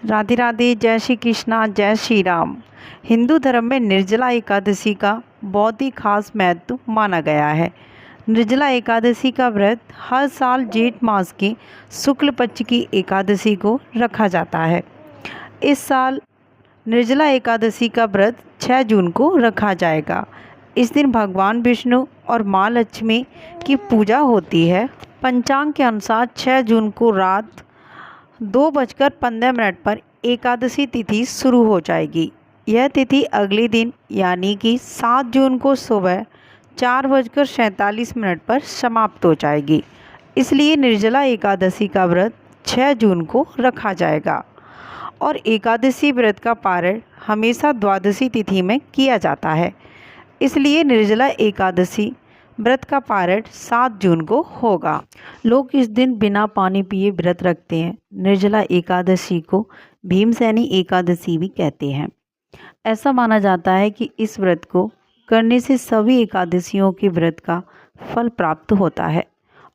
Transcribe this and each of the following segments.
राधे राधे, जय श्री कृष्णा, जय श्री राम। हिंदू धर्म में निर्जला एकादशी का बहुत ही खास महत्व माना गया है। निर्जला एकादशी का व्रत हर साल जेठ मास की शुक्ल पक्ष की एकादशी को रखा जाता है। इस साल निर्जला एकादशी का व्रत 6 जून को रखा जाएगा। इस दिन भगवान विष्णु और माँ लक्ष्मी की पूजा होती है। पंचांग के अनुसार 6 जून को रात 2:15 पर एकादशी तिथि शुरू हो जाएगी। यह तिथि अगले दिन यानी कि 7 जून को सुबह 4:47 पर समाप्त हो जाएगी। इसलिए निर्जला एकादशी का व्रत 6 जून को रखा जाएगा और एकादशी व्रत का पारण हमेशा द्वादशी तिथि में किया जाता है। इसलिए निर्जला एकादशी व्रत का पारण 7 जून को होगा। लोग इस दिन बिना पानी पिए व्रत रखते हैं। निर्जला एकादशी को भीमसेनी एकादशी भी कहते हैं। ऐसा माना जाता है कि इस व्रत को करने से सभी एकादशियों के व्रत का फल प्राप्त होता है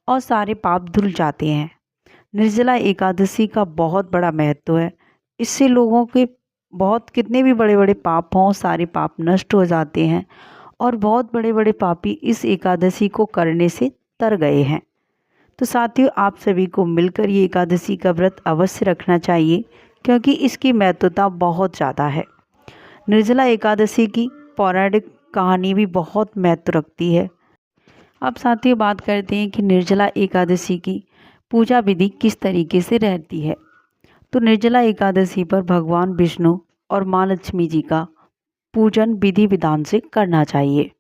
और सारे पाप धुल जाते हैं। निर्जला एकादशी का बहुत बड़ा महत्व है। इससे लोगों के कितने भी बड़े बड़े पाप हों, सारे पाप नष्ट हो जाते हैं और बहुत बड़े बड़े पापी इस एकादशी को करने से तर गए हैं। तो साथियों, आप सभी को मिलकर ये एकादशी का व्रत अवश्य रखना चाहिए क्योंकि इसकी महत्वता बहुत ज़्यादा है। निर्जला एकादशी की पौराणिक कहानी भी बहुत महत्व रखती है। अब साथियों, बात करते हैं कि निर्जला एकादशी की पूजा विधि किस तरीके से रहती है। तो निर्जला एकादशी पर भगवान विष्णु और माँ लक्ष्मी जी का पूजन विधि विधान से करना चाहिए।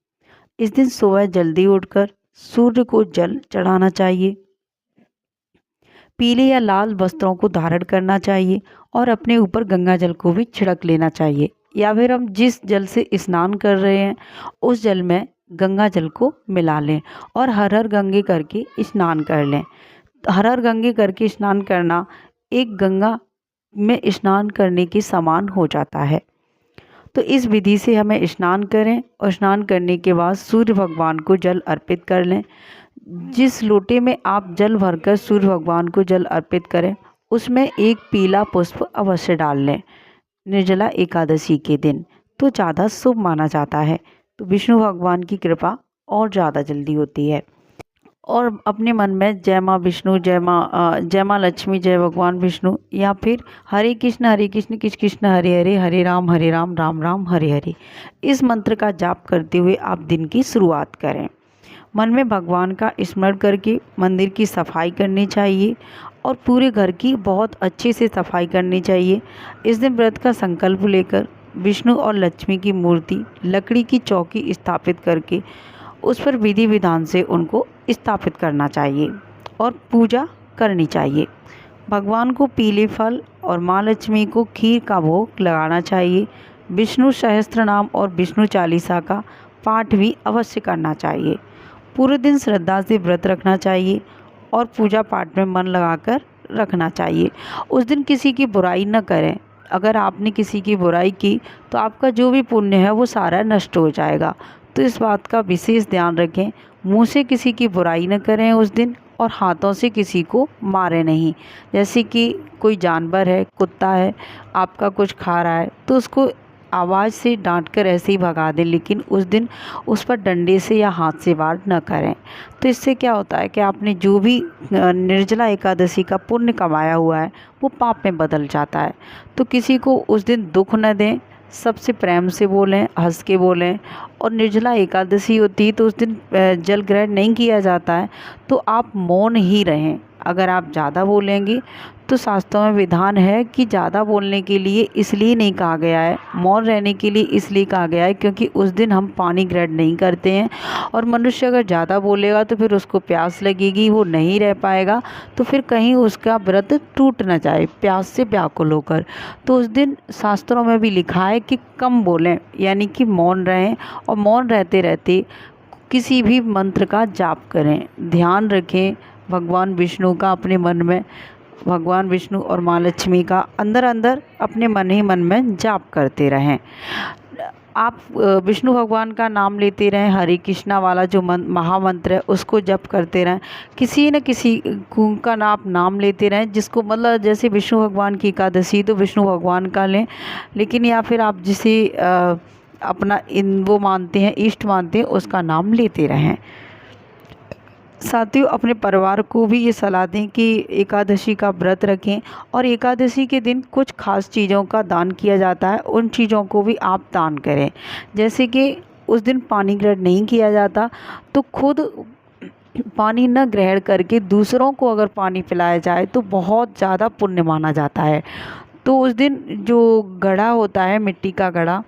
इस दिन सुबह जल्दी उठकर सूर्य को जल चढ़ाना चाहिए। पीले या लाल वस्त्रों को धारण करना चाहिए और अपने ऊपर गंगा जल को भी छिड़क लेना चाहिए, या फिर हम जिस जल से स्नान कर रहे हैं उस जल में गंगा जल को मिला लें और हर हर गंगे करके स्नान कर लें। हर हर गंगे करके स्नान करना एक गंगा में स्नान करने के समान हो जाता है। तो इस विधि से हमें स्नान करें और स्नान करने के बाद सूर्य भगवान को जल अर्पित कर लें। जिस लोटे में आप जल भरकर सूर्य भगवान को जल अर्पित करें उसमें एक पीला पुष्प अवश्य डाल लें। निर्जला एकादशी के दिन तो ज़्यादा शुभ माना जाता है। तो विष्णु भगवान की कृपा और ज़्यादा जल्दी होती है। और अपने मन में जय माँ विष्णु, जय माँ लक्ष्मी, जय भगवान विष्णु, या फिर हरे कृष्ण कृष्ण कृष्ण हरे हरे, हरे राम राम राम हरे हरे, इस मंत्र का जाप करते हुए आप दिन की शुरुआत करें। मन में भगवान का स्मरण करके मंदिर की सफाई करनी चाहिए और पूरे घर की बहुत अच्छे से सफाई करनी चाहिए। इस दिन व्रत का संकल्प लेकर विष्णु और लक्ष्मी की मूर्ति लकड़ी की चौकी स्थापित करके उस पर विधि विधान से उनको स्थापित करना चाहिए और पूजा करनी चाहिए। भगवान को पीले फल और माँ लक्ष्मी को खीर का भोग लगाना चाहिए। विष्णु सहस्त्र नाम और विष्णु चालीसा का पाठ भी अवश्य करना चाहिए। पूरे दिन श्रद्धा से व्रत रखना चाहिए और पूजा पाठ में मन लगाकर रखना चाहिए। उस दिन किसी की बुराई न करें। अगर आपने किसी की बुराई की तो आपका जो भी पुण्य है वो सारा नष्ट हो जाएगा। तो इस बात का विशेष ध्यान रखें। मुंह से किसी की बुराई न करें उस दिन और हाथों से किसी को मारें नहीं। जैसे कि कोई जानवर है, कुत्ता है, आपका कुछ खा रहा है तो उसको आवाज़ से डांटकर ऐसे ही भगा दें, लेकिन उस दिन उस पर डंडे से या हाथ से वार न करें। तो इससे क्या होता है कि आपने जो भी निर्जला एकादशी का पुण्य कमाया हुआ है वो पाप में बदल जाता है। तो किसी को उस दिन दुख न दें, सबसे प्रेम से बोलें, हंस के बोलें। और निर्जला एकादशी होती है तो उस दिन जल ग्रहण नहीं किया जाता है, तो आप मौन ही रहें। अगर आप ज़्यादा बोलेंगे तो शास्त्रों में विधान है कि ज़्यादा बोलने के लिए इसलिए नहीं कहा गया है, मौन रहने के लिए इसलिए कहा गया है क्योंकि उस दिन हम पानी ग्रहण नहीं करते हैं और मनुष्य अगर ज़्यादा बोलेगा तो फिर उसको प्यास लगेगी, वो नहीं रह पाएगा, तो फिर कहीं उसका व्रत टूट ना जाए प्यास से व्याकुल होकर। तो उस दिन शास्त्रों में भी लिखा है कि कम बोलें, यानी कि मौन रहें और मौन रहते रहते किसी भी मंत्र का जाप करें। ध्यान रखें भगवान विष्णु का अपने मन में, भगवान विष्णु और माँ लक्ष्मी का अंदर अंदर अपने मन ही मन में जाप करते रहें। आप विष्णु भगवान का नाम लेते रहें, हरे कृष्णा वाला जो महामंत्र है उसको जप करते रहें, किसी न किसी का आप नाम लेते रहें, जिसको मतलब जैसे विष्णु भगवान की एकादशी तो विष्णु भगवान का लें, लेकिन या फिर आप जिसे अपना इन वो मानते हैं, इष्ट मानते हैं, उसका नाम लेते रहें। साथियों, अपने परिवार को भी ये सलाह दें कि एकादशी का व्रत रखें और एकादशी के दिन कुछ खास चीज़ों का दान किया जाता है, उन चीज़ों को भी आप दान करें। जैसे कि उस दिन पानी ग्रहण नहीं किया जाता, तो खुद पानी न ग्रहण करके दूसरों को अगर पानी पिलाया जाए तो बहुत ज़्यादा पुण्य माना जाता है। तो उस दिन जो घड़ा होता है, मिट्टी का घड़ा,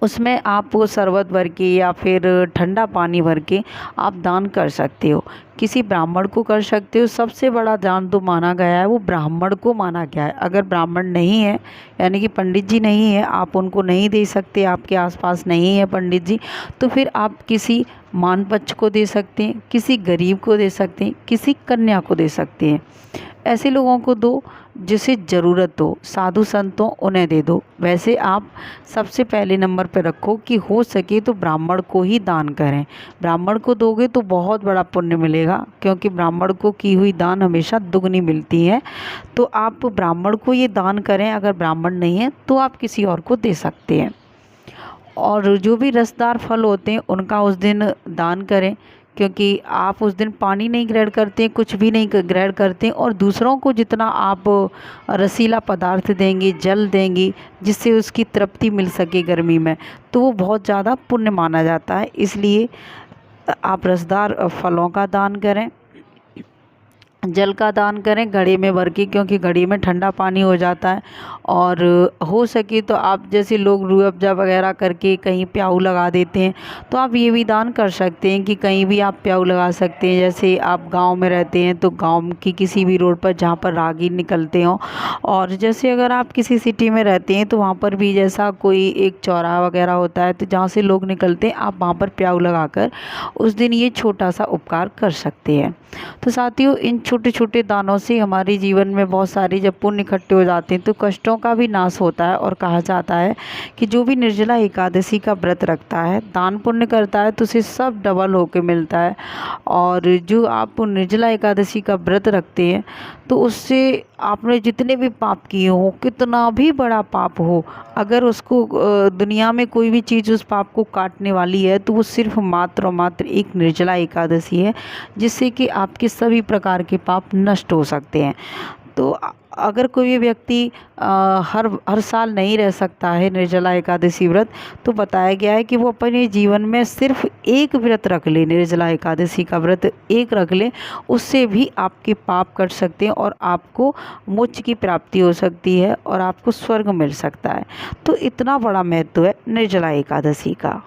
उसमें आप वो शरबत भर के या फिर ठंडा पानी भर के आप दान कर सकते हो, किसी ब्राह्मण को कर सकते हो। सबसे बड़ा दान तो माना गया है वो ब्राह्मण को माना गया है। अगर ब्राह्मण नहीं है, यानी कि पंडित जी नहीं है, आप उनको नहीं दे सकते, आपके आसपास नहीं है पंडित जी, तो फिर आप किसी मानपक्ष को दे सकते हैं, किसी गरीब को दे सकते हैं, किसी कन्या को दे सकते हैं। ऐसे लोगों को दो जिसे ज़रूरत हो, साधु संतों उन्हें दे दो। वैसे आप सबसे पहले नंबर पर रखो कि हो सके तो ब्राह्मण को ही दान करें। ब्राह्मण को दोगे तो बहुत बड़ा पुण्य मिलेगा, क्योंकि ब्राह्मण को की हुई दान हमेशा दुगनी मिलती है। तो आप ब्राह्मण को ये दान करें, अगर ब्राह्मण नहीं है तो आप किसी और को दे सकते हैं। और जो भी रसदार फल होते हैं उनका उस दिन दान करें, क्योंकि आप उस दिन पानी नहीं ग्रहण करते, कुछ भी नहीं ग्रहण करते, और दूसरों को जितना आप रसीला पदार्थ देंगे, जल देंगे, जिससे उसकी तृप्ति मिल सके गर्मी में, तो वो बहुत ज़्यादा पुण्य माना जाता है। इसलिए आप रसदार फलों का दान करें, जल का दान करें घड़े में भर के, क्योंकि घड़े में ठंडा पानी हो जाता है। और हो सके तो आप जैसे लोग रूह अफ़ज़ा वगैरह करके कहीं प्याऊ लगा देते हैं, तो आप ये भी दान कर सकते हैं कि कहीं भी आप प्याऊ लगा सकते हैं। जैसे आप गांव में रहते हैं तो गांव की किसी भी रोड पर जहां पर राहगीर निकलते हों, और जैसे अगर आप किसी सिटी में रहते हैं तो वहाँ पर भी जैसा कोई एक चौराहा वगैरह होता है, तो जहाँ से लोग निकलते हैं आप वहाँ पर प्याऊ लगाकर उस दिन ये छोटा सा उपकार कर सकते हैं। तो साथियों, इन छोटे छोटे दानों से हमारे जीवन में बहुत सारे जब पुण्य इकट्ठे हो जाते हैं तो कष्टों का भी नाश होता है। और कहा जाता है कि जो भी निर्जला एकादशी का व्रत रखता है, दान पुण्य करता है, तो उसे सब डबल होके मिलता है। और जो आप निर्जला एकादशी का व्रत रखते हैं तो उससे आपने जितने भी पाप किए हो, कितना भी बड़ा पाप हो, अगर उसको दुनिया में कोई भी चीज़ उस पाप को काटने वाली है तो वो सिर्फ मात्र और मात्र एक निर्जला एकादशी है, जिससे कि आपके सभी प्रकार के पाप नष्ट हो सकते हैं। तो अगर कोई व्यक्ति हर साल नहीं रह सकता है निर्जला एकादशी व्रत, तो बताया गया है कि वो अपने जीवन में सिर्फ एक व्रत रख ले, निर्जला एकादशी का व्रत एक रख ले, उससे भी आपके पाप कट सकते हैं और आपको मोक्ष की प्राप्ति हो सकती है और आपको स्वर्ग मिल सकता है। तो इतना बड़ा महत्व है निर्जला एकादशी का।